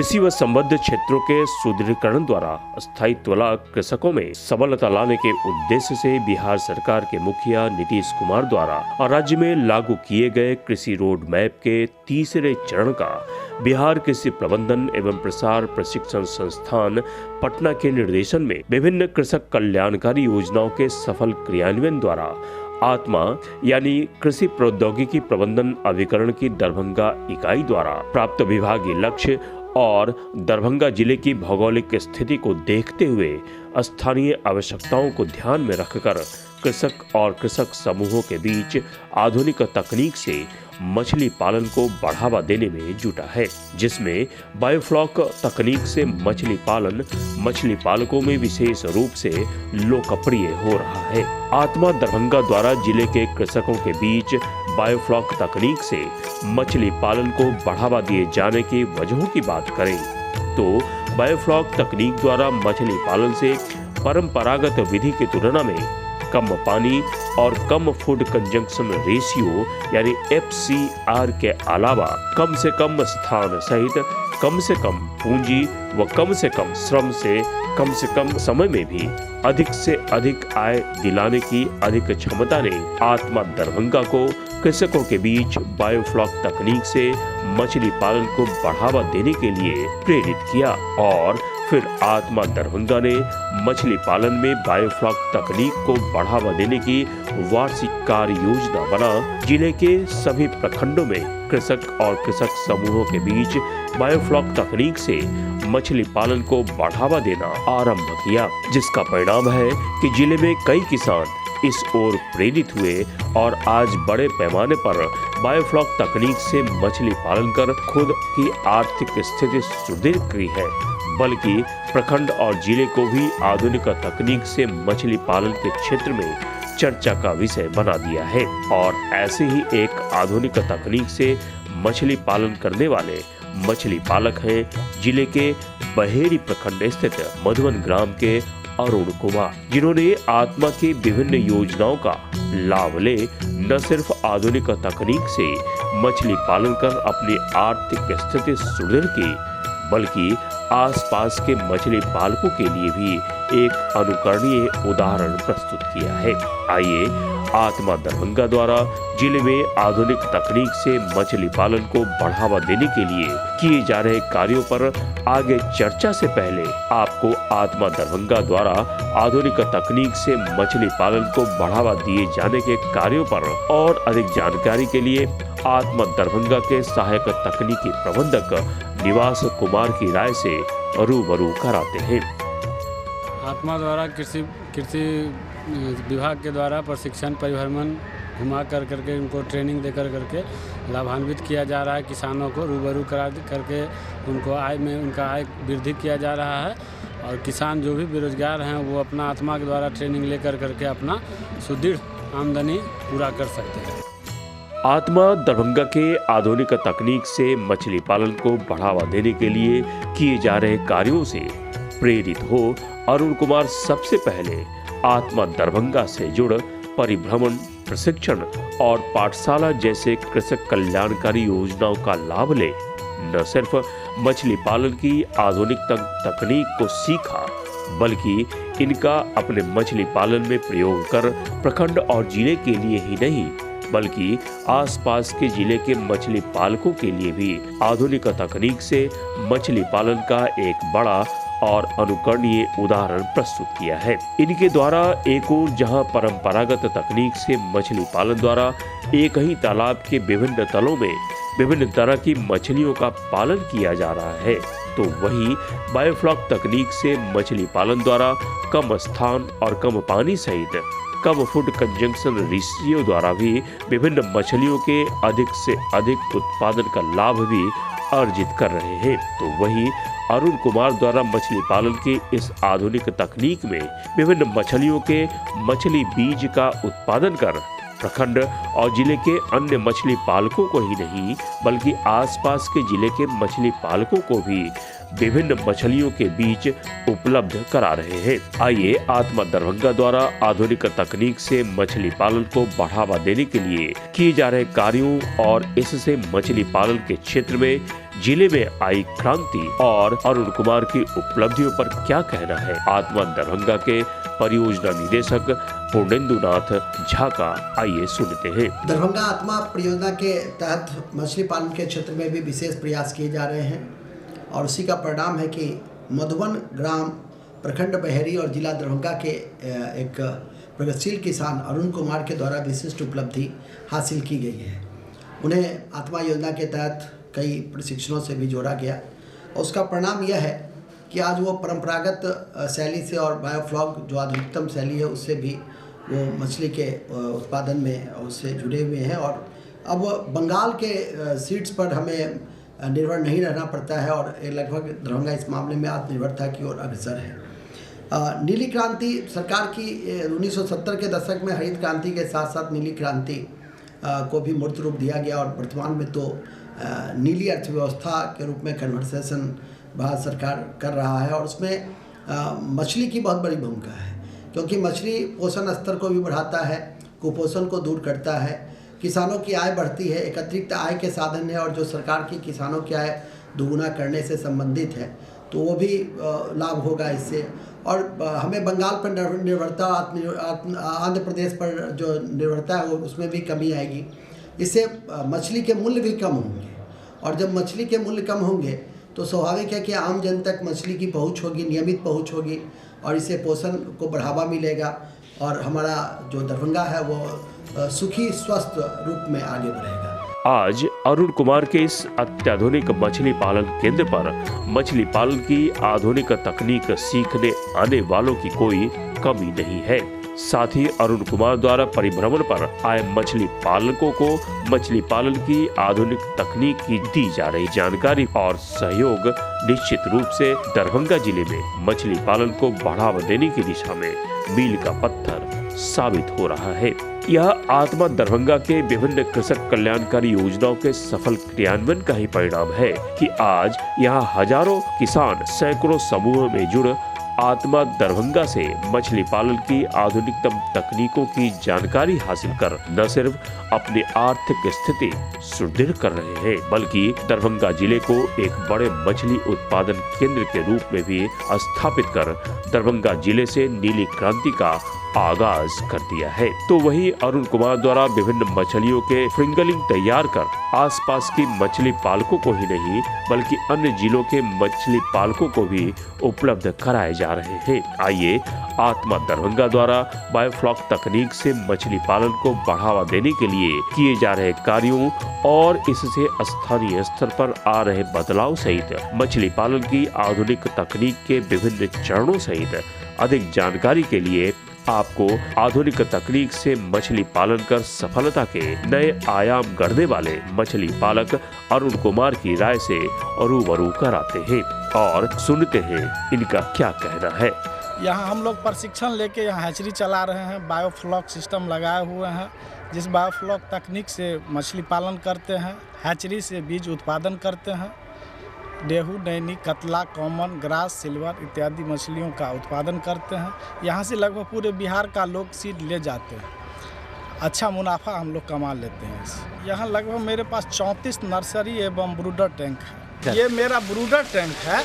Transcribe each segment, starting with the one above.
कृषि व संबद्ध क्षेत्रों के सुदृढ़ीकरण द्वारा स्थायित्व कृषकों में सबलता लाने के उद्देश्य से बिहार सरकार के मुखिया नीतीश कुमार द्वारा और राज्य में लागू किए गए कृषि रोड मैप के तीसरे चरण का बिहार कृषि प्रबंधन एवं प्रसार प्रशिक्षण संस्थान पटना के निर्देशन में विभिन्न कृषक कल्याणकारी योजनाओं के सफल क्रियान्वयन द्वारा आत्मा यानी कृषि प्रौद्योगिकी प्रबंधन अभिकरण की दरभंगा इकाई द्वारा प्राप्त विभागीय लक्ष्य और दरभंगा जिले की भौगोलिक स्थिति को देखते हुए स्थानीय आवश्यकताओं को ध्यान में रखकर कृषक और कृषक समूहों के बीच आधुनिक तकनीक से मछली पालन को बढ़ावा देने में जुटा है, जिसमें बायोफ्लॉक तकनीक से मछली पालन मछली पालकों में विशेष रूप से लोकप्रिय हो रहा है। आत्मा दरभंगा द्वारा जिले के कृषकों के बीच बायोफ्लॉक तकनीक से मछली पालन को बढ़ावा दिए जाने की वजहों की बात करें तो बायोफ्लॉक तकनीक द्वारा मछली पालन से परंपरागत विधि की तुलना में कम पानी और कम फूड कंजम्पशन रेशियो यानी FCR के अलावा कम से कम स्थान सहित कम से कम पूंजी व कम से कम श्रम से कम समय में भी अधिक से अधिक आय दिलाने की अधिक क्षमता ने आत्मा दरभंगा को कृषकों के बीच बायोफ्लॉक तकनीक से मछली पालन को बढ़ावा देने के लिए प्रेरित किया और फिर आत्मा दरभंगा ने मछली पालन में बायोफ्लॉक तकनीक को बढ़ावा देने की वार्षिक कार्य योजना बना जिले के सभी प्रखंडों में कृषक और कृषक समूहों के बीच बायोफ्लॉक तकनीक से मछली पालन को बढ़ावा देना आरंभ किया, जिसका परिणाम है कि जिले में कई किसान इस ओर प्रेरित हुए और आज बड़े पैमाने पर बायोफ्लॉक तकनीक से मछली पालन कर खुद की आर्थिक स्थिति सुदृढ़ की है, बल्कि प्रखंड और जिले को भी आधुनिक तकनीक से मछली पालन के क्षेत्र में चर्चा का विषय बना दिया है। और ऐसे ही एक आधुनिक तकनीक से मछली पालन करने वाले मछली पालक हैं जिले के बहेरी प्रखंड स्थित मधुबन ग्राम के अरुण कुमार, जिन्होंने आत्मा की विभिन्न योजनाओं का लाभ ले न सिर्फ आधुनिक तकनीक से मछली पालन कर अपनी आर्थिक स्थिति सुदृढ़ की, बल्कि आसपास के मछली पालकों के लिए भी एक अनुकरणीय उदाहरण प्रस्तुत किया है। आइए आत्मा दरभंगा द्वारा जिले में आधुनिक तकनीक से मछली पालन को बढ़ावा देने के लिए किए जा रहे कार्यों पर आगे चर्चा से पहले आपको आत्मा दरभंगा द्वारा आधुनिक तकनीक से मछली पालन को बढ़ावा दिए जाने के कार्यों पर और अधिक जानकारी के लिए आत्मा दरभंगा के सहायक तकनीकी प्रबंधक निवास कुमार की राय से रूबरू कराते हैं। आत्मा द्वारा कृषि विभाग के द्वारा प्रशिक्षण परिभ्रमण घुमा करके उनको ट्रेनिंग दे करके लाभान्वित किया जा रहा है। किसानों को रूबरू करा करके उनको उनका आय वृद्धि किया जा रहा है और किसान जो भी बेरोजगार हैं वो अपना आत्मा के द्वारा ट्रेनिंग ले करके अपना सुदृढ़ आमदनी पूरा कर सकते हैं। आत्मा दरभंगा के आधुनिक तकनीक से मछली पालन को बढ़ावा देने के लिए किए जा रहे कार्यों से प्रेरित हो अरुण कुमार सबसे पहले आत्मा दरभंगा से जुड़ परिभ्रमण, प्रशिक्षण और पाठशाला जैसे कृषक कल्याणकारी योजनाओं का लाभ ले न सिर्फ मछली पालन की आधुनिक तकनीक को सीखा, बल्कि इनका अपने मछली पालन में प्रयोग कर प्रखंड और जिले के लिए ही नहीं बल्कि आसपास के जिले के मछली पालकों के लिए भी आधुनिक तकनीक से मछली पालन का एक बड़ा और अनुकरणीय उदाहरण प्रस्तुत किया है। इनके द्वारा एक ओर जहां परंपरागत तकनीक से मछली पालन द्वारा एक ही तालाब के विभिन्न तलों में विभिन्न तरह की मछलियों का पालन किया जा रहा है, तो वहीं बायोफ्लॉक तकनीक से मछली पालन द्वारा कम स्थान और कम पानी सहित कम फूड कंजम्पशन रेशियो द्वारा भी विभिन्न मछलियों के अधिक से अधिक उत्पादन का लाभ भी अर्जित कर रहे हैं। तो वहीं अरुण कुमार द्वारा मछली पालन के इस आधुनिक तकनीक में विभिन्न मछलियों के मछली बीज का उत्पादन कर प्रखंड और जिले के अन्य मछली पालकों को ही नहीं बल्कि आसपास के जिले के मछली पालकों को भी विभिन्न मछलियों के बीज उपलब्ध करा रहे हैं। आइए आत्मा दरभंगा द्वारा आधुनिक तकनीक से मछली पालन को बढ़ावा देने के लिए किए जा रहे कार्यों और इससे मछली पालन के क्षेत्र में जिले में आई क्रांति और अरुण कुमार की उपलब्धियों पर क्या कहना है आत्मा दरभंगा के परियोजना निदेशक पूर्णेंदुनाथ झा का। आइए सुनते हैं। दरभंगा आत्मा परियोजना के तहत मछली पालन के क्षेत्र में भी विशेष प्रयास किए जा रहे हैं और उसी का परिणाम है कि मधुबन ग्राम प्रखंड बहेरी और जिला दरभंगा के एक प्रगतिशील किसान अरुण कुमार के द्वारा विशिष्ट उपलब्धि हासिल की गई है। उन्हें आत्मा योजना के तहत कई प्रशिक्षणों से भी जोड़ा गया और उसका परिणाम यह है कि आज वो परंपरागत शैली से और बायोफ्लॉक जो आधुनिकतम शैली है उससे भी वो मछली के उत्पादन में उससे जुड़े हुए हैं और अब बंगाल के सीड्स पर हमें निर्भर नहीं रहना पड़ता है और लगभग दरभंगा इस मामले में आत्मनिर्भरता की ओर अग्रसर है। नीली क्रांति सरकार की 1970 के दशक में हरित क्रांति के साथ साथ नीली क्रांति को भी मूर्त रूप दिया गया और वर्तमान में तो नीली अर्थव्यवस्था के रूप में कन्वर्सेशन भारत सरकार कर रहा है और उसमें मछली की बहुत बड़ी भूमिका है क्योंकि मछली पोषण स्तर को भी बढ़ाता है, कुपोषण को दूर करता है, किसानों की आय बढ़ती है, एक अतिरिक्त आय के साधन है और जो सरकार की किसानों की आय दोगुना करने से संबंधित है तो वो भी लाभ होगा इससे। और हमें बंगाल पर निर्भरता आंध्र प्रदेश पर जो निर्भरता है वो उसमें भी कमी आएगी। इससे मछली के मूल्य भी कम होंगे और जब मछली के मूल्य कम होंगे तो स्वाभाविक है कि आम जन तक मछली की पहुंच होगी, नियमित पहुंच होगी और इससे पोषण को बढ़ावा मिलेगा और हमारा जो दरभंगा है वो सुखी स्वस्थ रूप में आगे बढ़ेगा। आज अरुण कुमार के इस अत्याधुनिक मछली पालन केंद्र पर मछली पालन की आधुनिक तकनीक सीखने आने वालों की कोई कमी नहीं है। साथ ही अरुण कुमार द्वारा परिभ्रमण पर आए मछली पालकों को मछली पालन की आधुनिक तकनीक की दी जा रही जानकारी और सहयोग निश्चित रूप से दरभंगा जिले में मछली पालन को बढ़ावा देने की दिशा में मील का पत्थर साबित हो रहा है। यह आत्मा दरभंगा के विभिन्न कृषक कल्याणकारी योजनाओं के सफल क्रियान्वयन का ही परिणाम है कि आज यहाँ हजारों किसान सैकड़ों समूहों में जुड़ आत्मा दरभंगा से मछली पालन की आधुनिकतम तकनीकों की जानकारी हासिल कर न सिर्फ अपनी आर्थिक स्थिति सुदृढ़ कर रहे हैं बल्कि दरभंगा जिले को एक बड़े मछली उत्पादन केंद्र के रूप में भी स्थापित कर दरभंगा जिले से नीली क्रांति का आगाज कर दिया है। तो वहीं अरुण कुमार द्वारा विभिन्न मछलियों के फ्रिंगलिंग तैयार कर आसपास की मछली पालकों को ही नहीं बल्कि अन्य जिलों के मछली पालकों को भी उपलब्ध कराए जा रहे हैं। आइए आत्मा दरभंगा द्वारा बायोफ्लॉक तकनीक से मछली पालन को बढ़ावा देने के लिए किए जा रहे कार्यों और इससे स्थानीय स्तर पर आ रहे बदलाव सहित मछली पालन की आधुनिक तकनीक के विभिन्न चरणों सहित अधिक जानकारी के लिए आपको आधुनिक तकनीक से मछली पालन कर सफलता के नए आयाम गढ़ने वाले मछली पालक अरुण कुमार की राय से रूबरू कराते हैं और सुनते हैं इनका क्या कहना है। यहाँ हम लोग प्रशिक्षण लेके यहाँ हैचरी चला रहे हैं, बायोफ्लॉक सिस्टम लगाए हुए हैं जिस बायोफ्लॉक तकनीक से मछली पालन करते हैं। हैचरी से बीज उत्पादन करते हैं, डेहू, नैनी, कतला, कॉमन, ग्रास, सिल्वर इत्यादि मछलियों का उत्पादन करते हैं। यहाँ से लगभग पूरे बिहार का लोग सीड ले जाते हैं, अच्छा मुनाफा हम लोग कमा लेते हैं। यहाँ लगभग मेरे पास 34 नर्सरी एवं ब्रूडर टैंक है। ये मेरा ब्रूडर टैंक है।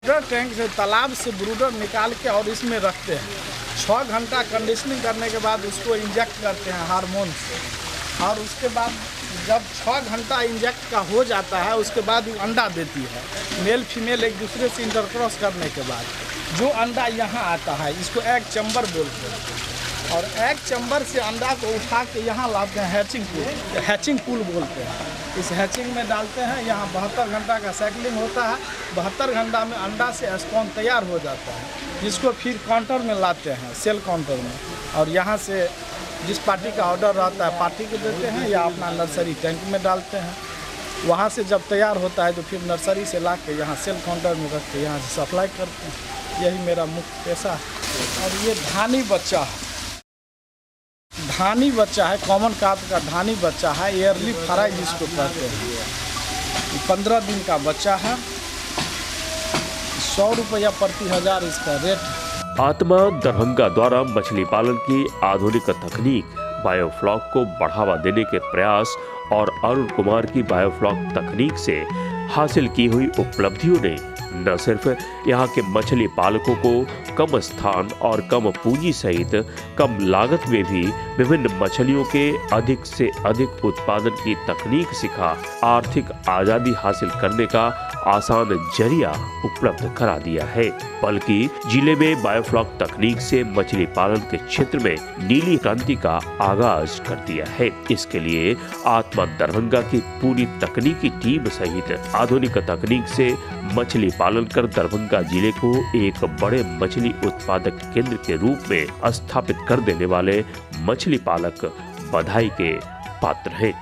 ब्रूडर टैंक से तालाब से ब्रूडर निकाल के और इसमें रखते हैं। 6 घंटा कंडीशनिंग करने के बाद उसको इंजेक्ट करते हैं हार्मोन से और उसके बाद जब 6 घंटा इंजेक्ट का हो जाता है उसके बाद वो अंडा देती है। मेल फीमेल एक दूसरे से इंटरक्रॉस करने के बाद जो अंडा यहाँ आता है इसको एग चैम्बर बोलते हैं और एग चैम्बर से अंडा को उठा के यहाँ लाते हैं हैचिंग पूल बोलते हैं। इस हैचिंग में डालते हैं। यहाँ 72 घंटा का साइकिलिंग होता है। 72 घंटा में अंडा से स्पॉन तैयार हो जाता है जिसको फिर काउंटर में लाते हैं, सेल काउंटर में, और यहाँ से जिस पार्टी का ऑर्डर रहता है पार्टी को देते हैं या अपना नर्सरी टैंक में डालते हैं। वहाँ से जब तैयार होता है तो फिर नर्सरी से ला के यहाँ सेल काउंटर में रख के यहाँ से सप्लाई करते हैं। यही मेरा मुख्य पैसा है। और ये धानी बच्चा है, धानी बच्चा है, कॉमन कार्प का धानी बच्चा है, ईयरली फ्राई जिसको कहते हैं। 15 दिन का बच्चा है 100 रुपया प्रति हजार इसका रेट है। आत्मा दरभंगा द्वारा मछली पालन की आधुनिक तकनीक बायोफ्लॉक को बढ़ावा देने के प्रयास और अरुण कुमार की बायोफ्लॉक तकनीक से हासिल की हुई उपलब्धियों ने न सिर्फ यहाँ के मछली पालकों को कम स्थान और कम पूंजी सहित कम लागत में भी विभिन्न मछलियों के अधिक से अधिक उत्पादन की तकनीक सिखा आर्थिक आजादी हासिल करने का आसान जरिया उपलब्ध करा दिया है, बल्कि जिले में बायोफ्लॉक तकनीक से मछली पालन के क्षेत्र में नीली क्रांति का आगाज कर दिया है। इसके लिए आत्मा दरभंगा की पूरी तकनीकी टीम सहित आधुनिक तकनीक से मछली पालन कर दरभंगा जिले को एक बड़े मछली उत्पादक केंद्र के रूप में स्थापित कर देने वाले मछली पालक बधाई के पात्र हैं।